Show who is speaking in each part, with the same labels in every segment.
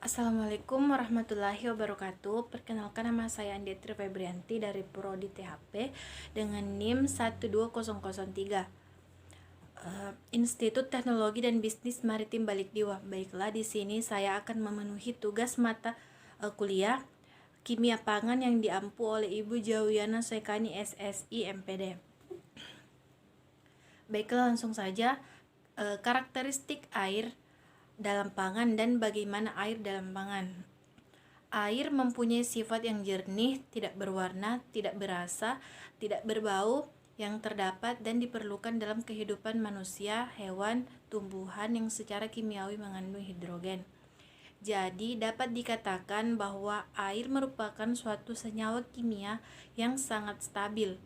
Speaker 1: Assalamualaikum warahmatullahi wabarakatuh. Perkenalkan, nama saya Andetri Febrianti dari Prodi THP dengan NIM 12003, Institut Teknologi dan Bisnis Maritim Balikdiwa. Baiklah, di sini saya akan memenuhi tugas mata kuliah Kimia Pangan yang diampu oleh Ibu Jawiana Soekani SSI MPD. Baiklah, langsung saja. Karakteristik air dalam pangan dan bagaimana air dalam pangan. Air mempunyai sifat yang jernih, tidak berwarna, tidak berasa, tidak berbau, yang terdapat dan diperlukan dalam kehidupan manusia, hewan, tumbuhan yang secara kimiawi mengandung hidrogen. Jadi dapat dikatakan bahwa air merupakan suatu senyawa kimia yang sangat stabil.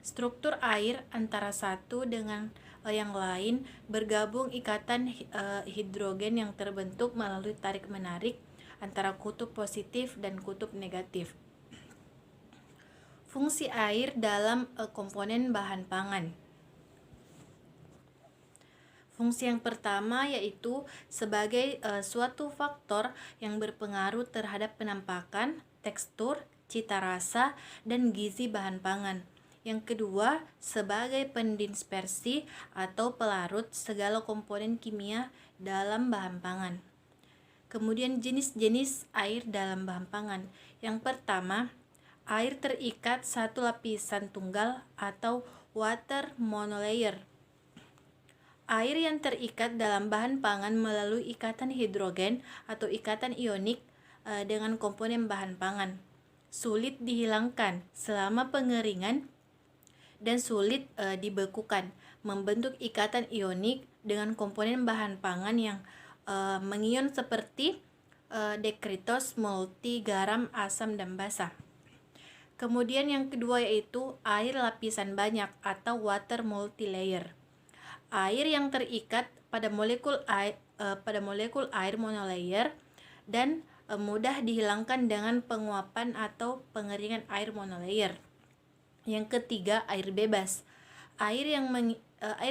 Speaker 1: Struktur air antara satu dengan yang lain bergabung ikatan hidrogen yang terbentuk melalui tarik-menarik antara kutub positif dan kutub negatif. Fungsi air dalam komponen bahan pangan. Fungsi yang pertama yaitu sebagai suatu faktor yang berpengaruh terhadap penampakan, tekstur, cita rasa, dan gizi bahan pangan. Yang kedua, sebagai pendispersi atau pelarut segala komponen kimia dalam bahan pangan. Kemudian jenis-jenis air dalam bahan pangan. Yang pertama, air terikat satu lapisan tunggal atau water monolayer. Air yang terikat dalam bahan pangan melalui ikatan hidrogen atau ikatan ionik dengan komponen bahan pangan. Sulit dihilangkan selama pengeringan dan sulit dibekukan, membentuk ikatan ionik dengan komponen bahan pangan yang mengion seperti dekritos, multi, garam, asam, dan basa. Kemudian yang kedua yaitu air lapisan banyak atau water multilayer. Air yang terikat pada molekul air monolayer dan mudah dihilangkan dengan penguapan atau pengeringan air monolayer. Yang ketiga, air bebas. Air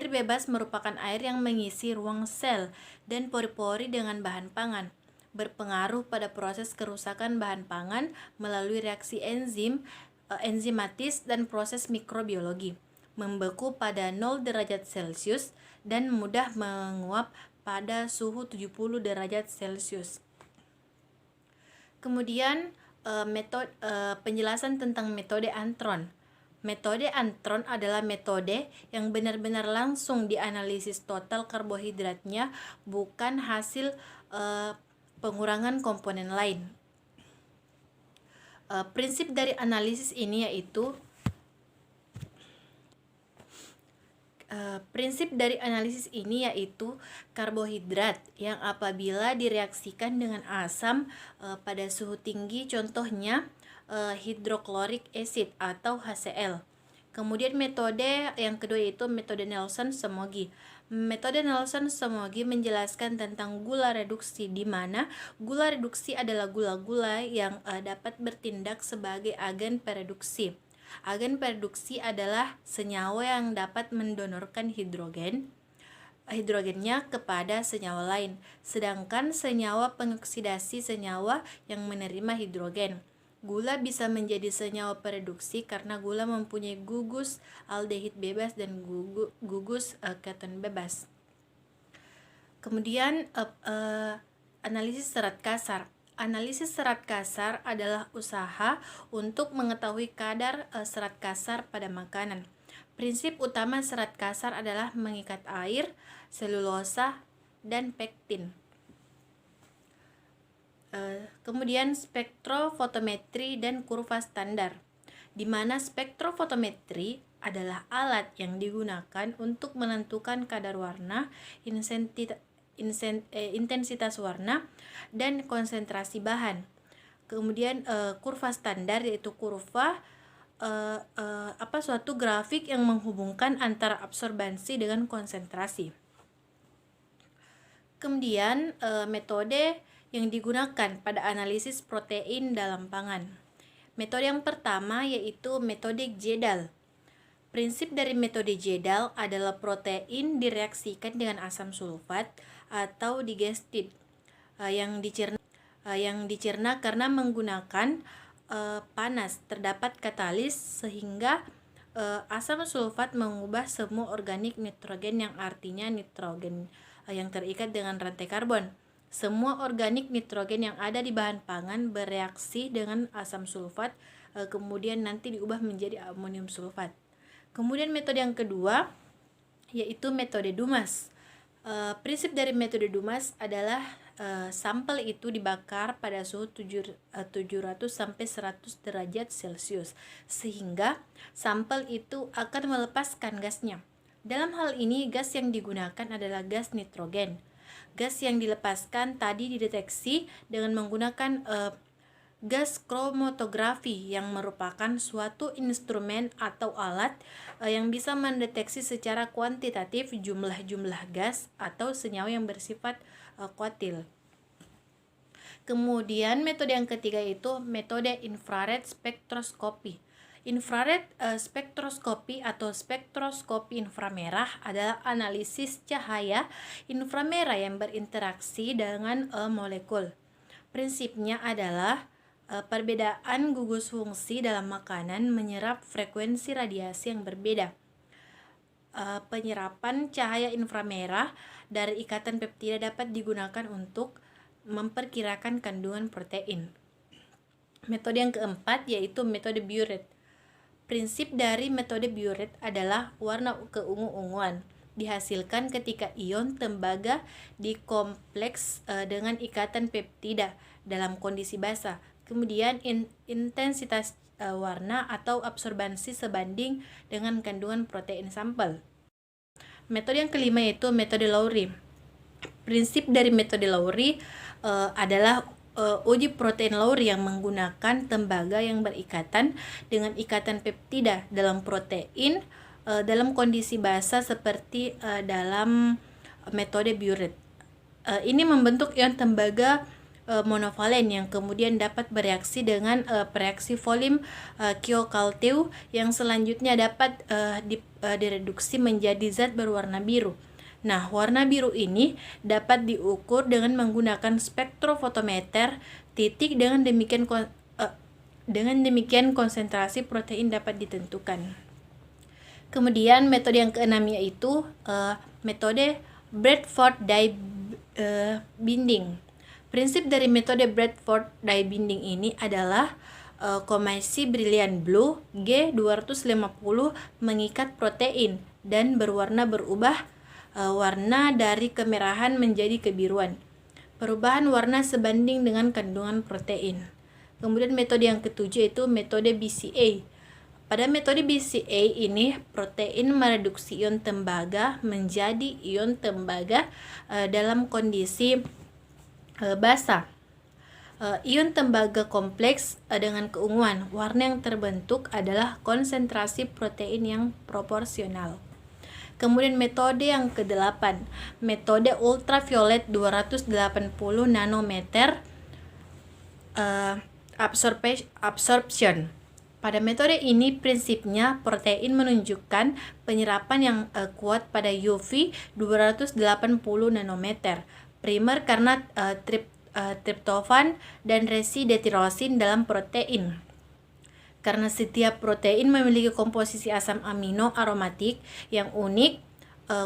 Speaker 1: bebas merupakan air yang mengisi ruang sel dan pori-pori dengan bahan pangan, berpengaruh pada proses kerusakan bahan pangan melalui reaksi enzimatis dan proses mikrobiologi, membeku pada 0 derajat Celcius dan mudah menguap pada suhu 70 derajat Celcius. Kemudian penjelasan tentang metode Antron. Metode Antron adalah metode yang benar-benar langsung dianalisis total karbohidratnya, bukan hasil pengurangan komponen lain. Prinsip dari analisis ini yaitu karbohidrat yang apabila direaksikan dengan asam pada suhu tinggi, contohnya hidrochloric acid atau HCl. Kemudian metode yang kedua yaitu metode Neilson-Somogyi. Metode Neilson-Somogyi menjelaskan tentang gula reduksi, di mana gula reduksi adalah gula-gula yang dapat bertindak sebagai agen pereduksi. Agen pereduksi adalah senyawa yang dapat mendonorkan hidrogennya kepada senyawa lain, sedangkan senyawa pengoksidasi senyawa yang menerima hidrogen. Gula bisa menjadi senyawa pereduksi karena gula mempunyai gugus aldehid bebas dan gugus keton bebas. Kemudian analisis serat kasar. Analisis serat kasar adalah usaha untuk mengetahui kadar serat kasar pada makanan. Prinsip utama serat kasar adalah mengikat air, selulosa, dan pektin. Kemudian spektrofotometri dan kurva standar, di mana spektrofotometri adalah alat yang digunakan untuk menentukan kadar warna, intensitas warna, dan konsentrasi bahan. Kemudian kurva standar yaitu kurva suatu grafik yang menghubungkan antara absorbansi dengan konsentrasi. Kemudian metode yang digunakan pada analisis protein dalam pangan. Metode yang pertama yaitu metode Jedal. Prinsip dari metode Jedal adalah protein direaksikan dengan asam sulfat atau digestit yang dicerna yang dicerna karena menggunakan panas. Terdapat katalis sehingga asam sulfat mengubah semua organik nitrogen yang artinya nitrogen yang terikat dengan rantai karbon. Semua organik nitrogen yang ada di bahan pangan bereaksi dengan asam sulfat, kemudian nanti diubah menjadi amonium sulfat. Kemudian metode yang kedua yaitu metode Dumas. Prinsip dari metode Dumas adalah sampel itu dibakar pada suhu 700 sampai 100 derajat Celcius sehingga sampel itu akan melepaskan gasnya. Dalam hal ini gas yang digunakan adalah gas nitrogen. Gas yang dilepaskan tadi dideteksi dengan menggunakan gas kromatografi yang merupakan suatu instrumen atau alat yang bisa mendeteksi secara kuantitatif jumlah-jumlah gas atau senyawa yang bersifat kuatil. Kemudian metode yang ketiga itu metode infrared spektroskopi. Infrared spektroskopi atau spektroskopi inframerah adalah analisis cahaya inframerah yang berinteraksi dengan molekul. Prinsipnya adalah perbedaan gugus fungsi dalam makanan menyerap frekuensi radiasi yang berbeda. Penyerapan cahaya inframerah dari ikatan peptida dapat digunakan untuk memperkirakan kandungan protein. Metode yang keempat yaitu metode Biuret. Prinsip dari metode Biuret adalah warna keungu-unguan dihasilkan ketika ion tembaga dikompleks dengan ikatan peptida dalam kondisi basah. Kemudian intensitas warna atau absorbansi sebanding dengan kandungan protein sampel. Metode yang kelima yaitu metode Lowry. Prinsip dari metode Lowry adalah uji protein Lowry yang menggunakan tembaga yang berikatan dengan ikatan peptida dalam protein dalam kondisi basah seperti dalam metode Biuret. Ini membentuk ion tembaga monovalen yang kemudian dapat bereaksi dengan reaksi Volym Kiokalteu yang selanjutnya dapat direduksi menjadi zat berwarna biru. Nah, warna biru ini dapat diukur dengan menggunakan spektrofotometer titik, dengan demikian konsentrasi protein dapat ditentukan. Kemudian metode yang keenam yaitu metode Bradford dye binding. Prinsip dari metode Bradford dye binding ini adalah komasi Brilliant Blue G250 mengikat protein dan berubah warna dari kemerahan menjadi kebiruan. Perubahan warna sebanding dengan kandungan protein. Kemudian metode yang ketujuh itu metode BCA. Pada metode BCA ini protein mereduksi ion tembaga menjadi ion tembaga dalam kondisi basah. Ion tembaga kompleks dengan keunguan. Warna yang terbentuk adalah konsentrasi protein yang proporsional. Kemudian metode yang ke-8, metode ultraviolet 280 nanometer absorption. Pada metode ini prinsipnya protein menunjukkan penyerapan yang kuat pada UV 280 nanometer. Primer karena triptofan dan residetyrosin dalam protein. Karena setiap protein memiliki komposisi asam amino aromatik yang unik,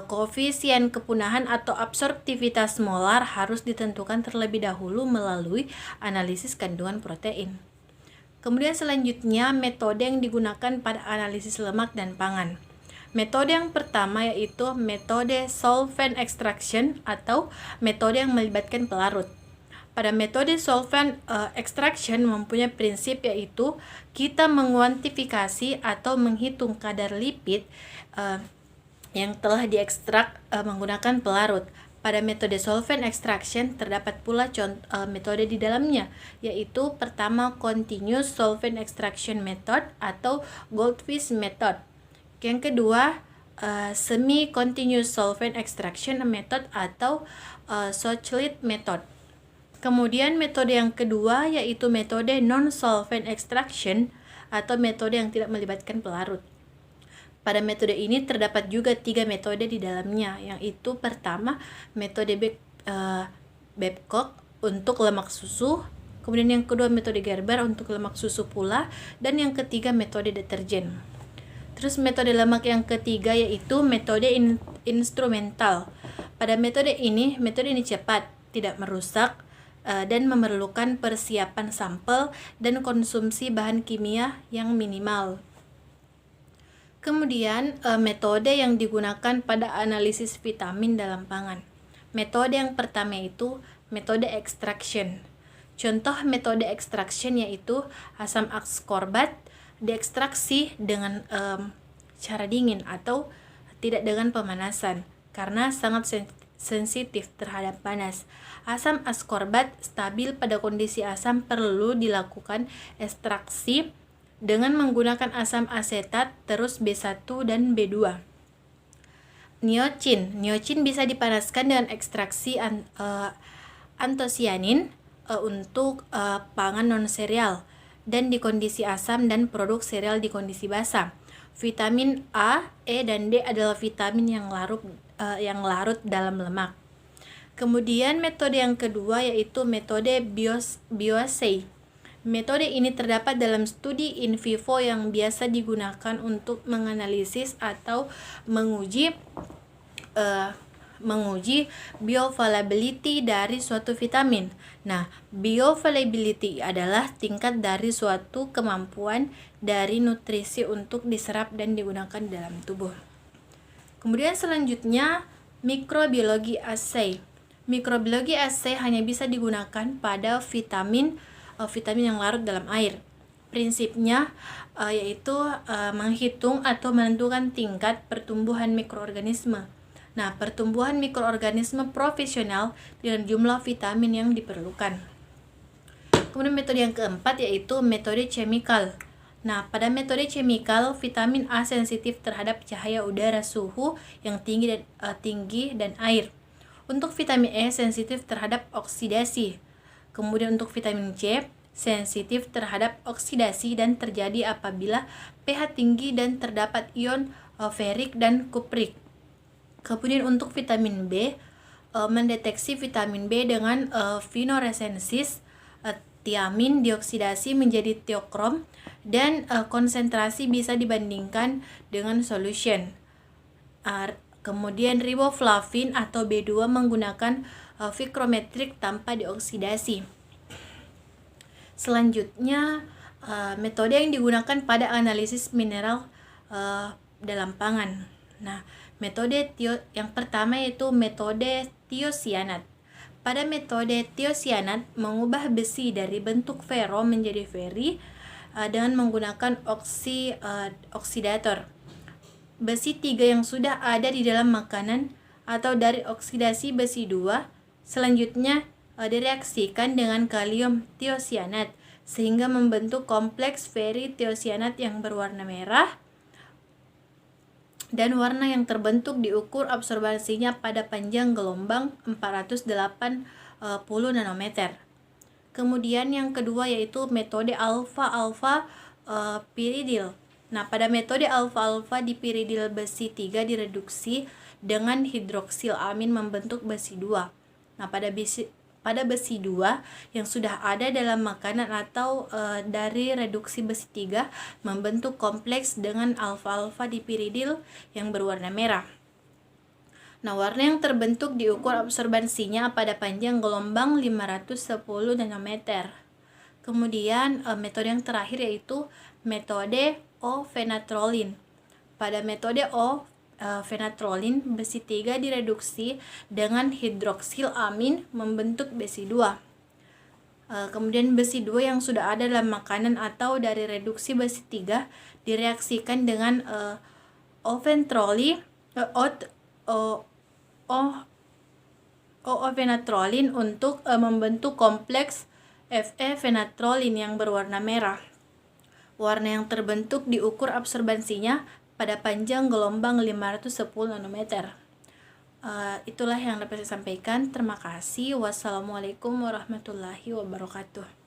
Speaker 1: koefisien kepunahan atau absorptivitas molar harus ditentukan terlebih dahulu melalui analisis kandungan protein. Kemudian selanjutnya metode yang digunakan pada analisis lemak dan pangan. Metode yang pertama yaitu metode solvent extraction atau metode yang melibatkan pelarut. Pada metode solvent extraction mempunyai prinsip yaitu kita menguantifikasi atau menghitung kadar lipid yang telah diekstrak menggunakan pelarut. Pada metode solvent extraction terdapat pula metode di dalamnya, yaitu pertama continuous solvent extraction method atau Goldfish method. Yang kedua semi continuous solvent extraction method atau Sochlit method. Kemudian metode yang kedua yaitu metode non-solvent extraction atau metode yang tidak melibatkan pelarut. Pada metode ini terdapat juga 3 metode di dalamnya, yaitu pertama metode Babcock, untuk lemak susu, kemudian yang kedua metode Gerber untuk lemak susu pula, dan yang ketiga metode deterjen. Terus metode lemak yang ketiga yaitu metode instrumental. Pada metode ini cepat, tidak merusak, dan memerlukan persiapan sampel dan konsumsi bahan kimia yang minimal. Kemudian metode yang digunakan pada analisis vitamin dalam pangan. Metode yang pertama itu metode extraction. Contoh metode extraction yaitu asam ascorbat diekstraksi dengan cara dingin atau tidak dengan pemanasan karena sangat sensitif terhadap panas. Asam ascorbat stabil pada kondisi asam perlu dilakukan ekstraksi dengan menggunakan asam asetat terus B1 dan B2. Niacin bisa dipanaskan dengan ekstraksi antosianin untuk pangan non-sereal dan di kondisi asam dan produk sereal di kondisi basah. Vitamin A, E, dan D adalah vitamin yang larut dalam lemak. Kemudian metode yang kedua yaitu metode bioassay. Metode ini terdapat dalam studi in vivo yang biasa digunakan untuk menganalisis atau menguji bioavailability dari suatu vitamin. Nah, bioavailability adalah tingkat dari suatu kemampuan dari nutrisi untuk diserap dan digunakan dalam tubuh. Kemudian selanjutnya mikrobiologi assay. Mikrobiologi assay hanya bisa digunakan pada vitamin yang larut dalam air. Prinsipnya yaitu menghitung atau menentukan tingkat pertumbuhan mikroorganisme. Nah, pertumbuhan mikroorganisme profesional dengan jumlah vitamin yang diperlukan. Kemudian metode yang keempat yaitu metode chemical. Nah, pada metode chemical, vitamin A sensitif terhadap cahaya udara, suhu yang tinggi dan air. Untuk vitamin E sensitif terhadap oksidasi. Kemudian untuk vitamin C sensitif terhadap oksidasi dan terjadi apabila pH tinggi dan terdapat ion ferik dan kuprik. Kemudian untuk vitamin B, mendeteksi vitamin B dengan fluoresensis, tiamin dioksidasi menjadi tiokrom dan konsentrasi bisa dibandingkan dengan solution. Kemudian riboflavin atau B2 menggunakan vikrometrik tanpa dioksidasi. Selanjutnya metode yang digunakan pada analisis mineral dalam pangan. Nah, metode yang pertama yaitu metode tiosianat. Pada metode tiosianat mengubah besi dari bentuk fero menjadi feri dengan menggunakan oksidator. Besi 3 yang sudah ada di dalam makanan atau dari oksidasi besi 2 selanjutnya direaksikan dengan kalium tiosianat sehingga membentuk kompleks feri tiosianat yang berwarna merah, dan warna yang terbentuk diukur absorbansinya pada panjang gelombang 480 nanometer. Kemudian yang kedua yaitu metode alfa-alfa piridil. Nah, pada metode alfa-alfa di piridil besi 3 direduksi dengan hidroksil amin membentuk besi 2. Nah, pada besi 2 yang sudah ada dalam makanan atau dari reduksi besi 3 membentuk kompleks dengan alfa-alfa di piridil yang berwarna merah. Nah, warna yang terbentuk diukur absorbansinya pada panjang gelombang 510 nanometer. Kemudian metode yang terakhir yaitu metode O-fenatrolin. Pada metode O-fenatrolin, besi 3 direduksi dengan hidroksil amin membentuk besi 2. Kemudian besi 2 yang sudah ada dalam makanan atau dari reduksi besi 3 direaksikan dengan O-fenatrolin untuk membentuk kompleks Fe-fenatrolin yang berwarna merah. Warna yang terbentuk diukur absorbansinya pada panjang gelombang 510 nanometer. Itulah yang dapat saya sampaikan. Terima kasih. Wassalamualaikum warahmatullahi wabarakatuh.